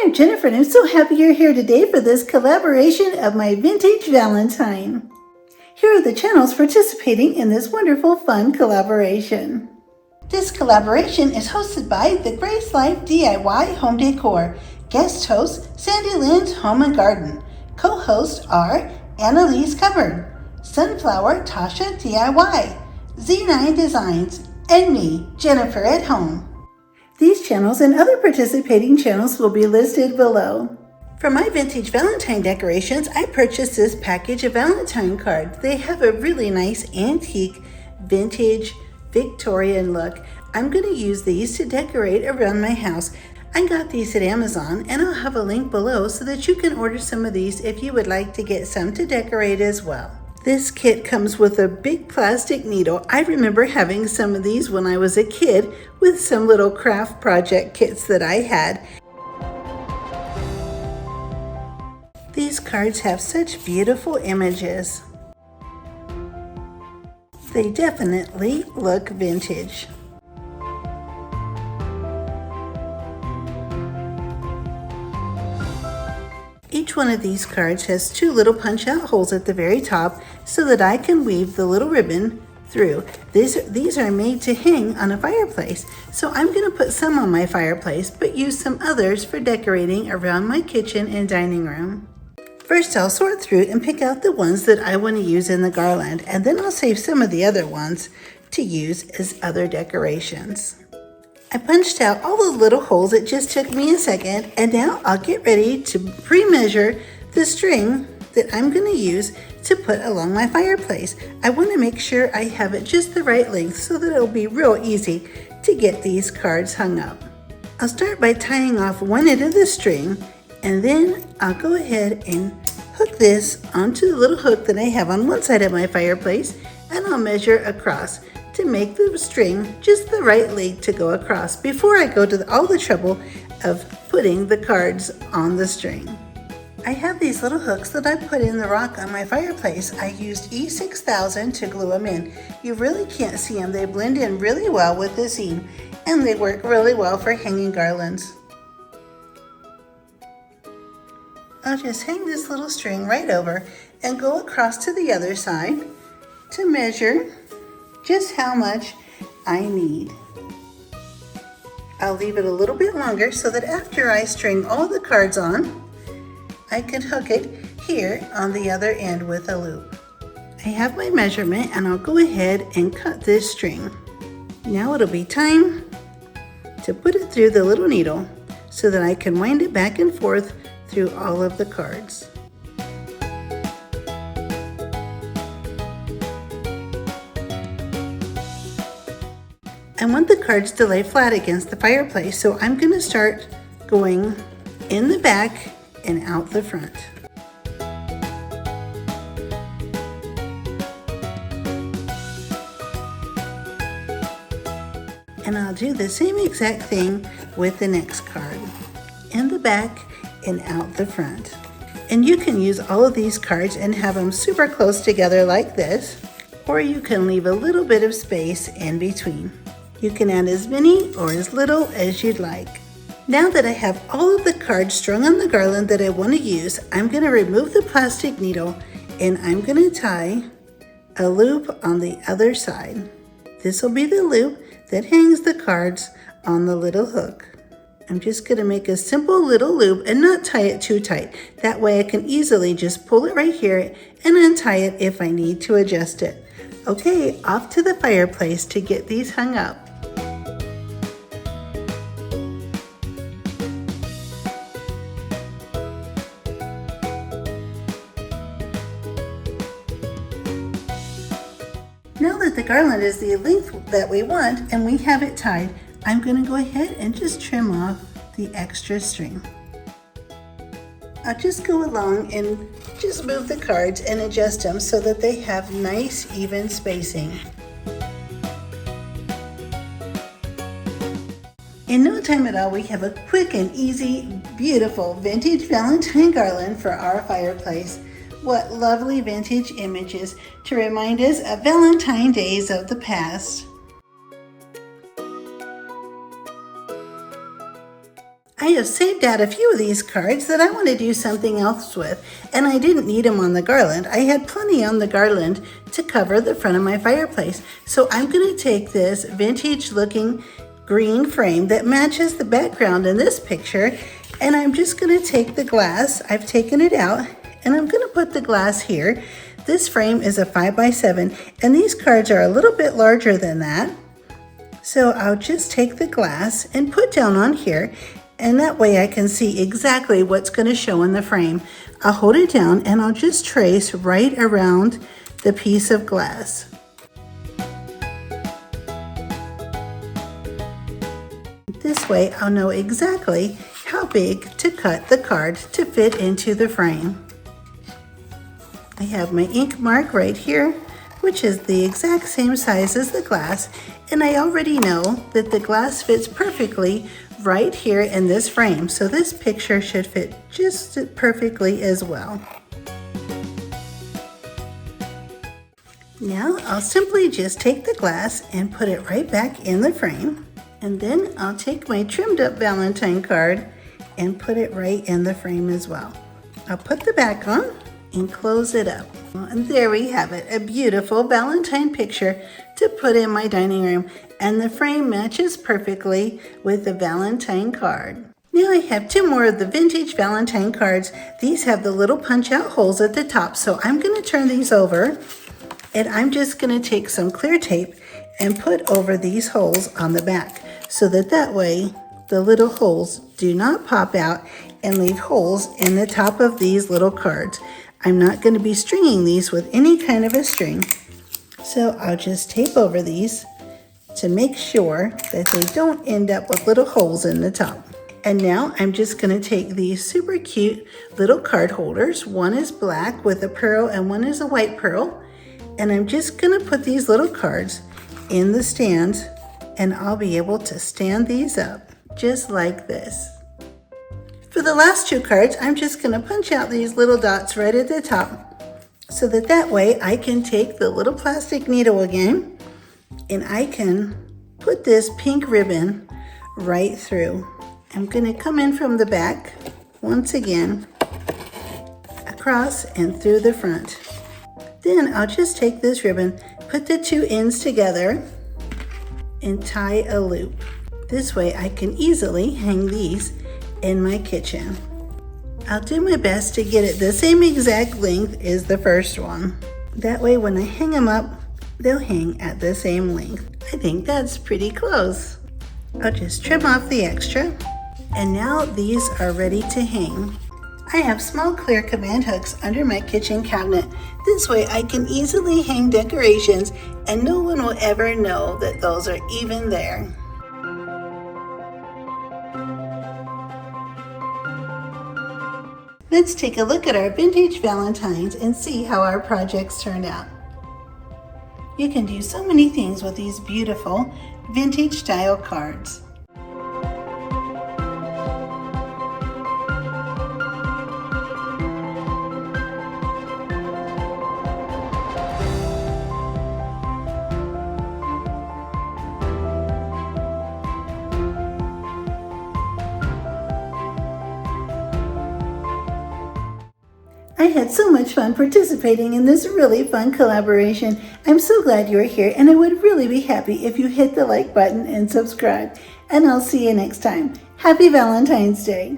I'm Jennifer and I'm so happy you're here today for this collaboration of my Vintage Valentine. Here are the channels participating in this wonderful fun collaboration. This collaboration is hosted by the Grace Life DIY Home Decor. Guest host Sandy Lynn's Home and Garden. Co-hosts are Annalise Cupboard, Sunflower Tasha DIY, Z9 Designs, and me, Jennifer at Home. These channels and other participating channels will be listed below. For my Vintage Valentine decorations, I purchased this package of Valentine cards. They have a really nice antique, vintage, Victorian look. I'm going to use these to decorate around my house. I got these at Amazon, and I'll have a link below so that you can order some of these if you would like to get some to decorate as well. This kit comes with a big plastic needle. I remember having some of these when I was a kid with some little craft project kits that I had. These cards have such beautiful images. They definitely look vintage. Each one of these cards has two little punch-out holes at the very top so that I can weave the little ribbon through. These are made to hang on a fireplace, so I'm going to put some on my fireplace but use some others for decorating around my kitchen and dining room. First, I'll sort through and pick out the ones that I want to use in the garland, and then I'll save some of the other ones to use as other decorations. I punched out all the little holes. It just took me a second, and now I'll get ready to pre-measure the string that I'm going to use to put along my fireplace. I want to make sure I have it just the right length so that it'll be real easy to get these cards hung up. I'll start by tying off one end of the string, and then I'll go ahead and hook this onto the little hook that I have on one side of my fireplace, and I'll measure across to make the string just the right length to go across before I go to all the trouble of putting the cards on the string. I have these little hooks that I put in the rock on my fireplace. I used E6000 to glue them in. You really can't see them. They blend in really well with the seam, and they work really well for hanging garlands. I'll just hang this little string right over and go across to the other side to measure just how much I need. I'll leave it a little bit longer so that after I string all the cards on, I can hook it here on the other end with a loop. I have my measurement, and I'll go ahead and cut this string. Now it'll be time to put it through the little needle so that I can wind it back and forth through all of the cards. I want the cards to lay flat against the fireplace, so I'm going to start going in the back and out the front. And I'll do the same exact thing with the next card. In the back and out the front. And you can use all of these cards and have them super close together like this, or you can leave a little bit of space in between. You can add as many or as little as you'd like. Now that I have all of the cards strung on the garland that I want to use, I'm going to remove the plastic needle and I'm going to tie a loop on the other side. This will be the loop that hangs the cards on the little hook. I'm just going to make a simple little loop and not tie it too tight. That way I can easily just pull it right here and untie it if I need to adjust it. Okay, off to the fireplace to get these hung up. Now that the garland is the length that we want and we have it tied, I'm going to go ahead and just trim off the extra string. I'll just go along and just move the cards and adjust them so that they have nice even spacing. In no time at all, we have a quick and easy, beautiful vintage Valentine garland for our fireplace. What lovely vintage images to remind us of Valentine days of the past. I have saved out a few of these cards that I want to do something else with, and I didn't need them on the garland. I had plenty on the garland to cover the front of my fireplace. So I'm going to take this vintage looking green frame that matches the background in this picture, and I'm just going to take the glass. I've taken it out, and I'm going to put the glass here. This frame is a 5x7, and these cards are a little bit larger than that. So I'll just take the glass and put down on here, and that way I can see exactly what's going to show in the frame. I'll hold it down and I'll just trace right around the piece of glass. This way I'll know exactly how big to cut the card to fit into the frame. I have my ink mark right here, which is the exact same size as the glass, and I already know that the glass fits perfectly right here in this frame, so this picture should fit just perfectly as well. Now I'll simply just take the glass and put it right back in the frame, and then I'll take my trimmed up Valentine card and put it right in the frame as well. I'll put the back on and close it up. And there we have it, a beautiful Valentine picture to put in my dining room, and the frame matches perfectly with the Valentine card. Now I have two more of the vintage Valentine cards. These have the little punch out holes at the top, so I'm going to turn these over, and I'm just going to take some clear tape and put over these holes on the back, so that way the little holes do not pop out and leave holes in the top of these little cards. I'm not going to be stringing these with any kind of a string, so I'll just tape over these to make sure that they don't end up with little holes in the top. And now I'm just going to take these super cute little card holders. One is black with a pearl and one is a white pearl. And I'm just going to put these little cards in the stands, and I'll be able to stand these up just like this. For the last two cards, I'm just going to punch out these little dots right at the top, so that way I can take the little plastic needle again and I can put this pink ribbon right through. I'm going to come in from the back once again, across and through the front. Then I'll just take this ribbon, put the two ends together and tie a loop. This way I can easily hang these in my kitchen. I'll do my best to get it the same exact length as the first one. That way when I hang them up, they'll hang at the same length. I think that's pretty close. I'll just trim off the extra, and now these are ready to hang. I have small clear command hooks under my kitchen cabinet. This way I can easily hang decorations and no one will ever know that those are even there. Let's take a look at our vintage Valentines and see how our projects turned out. You can do so many things with these beautiful vintage style cards. I had so much fun participating in this really fun collaboration. I'm so glad you're here, and I would really be happy if you hit the like button and subscribe. And I'll see you next time. Happy Valentine's Day!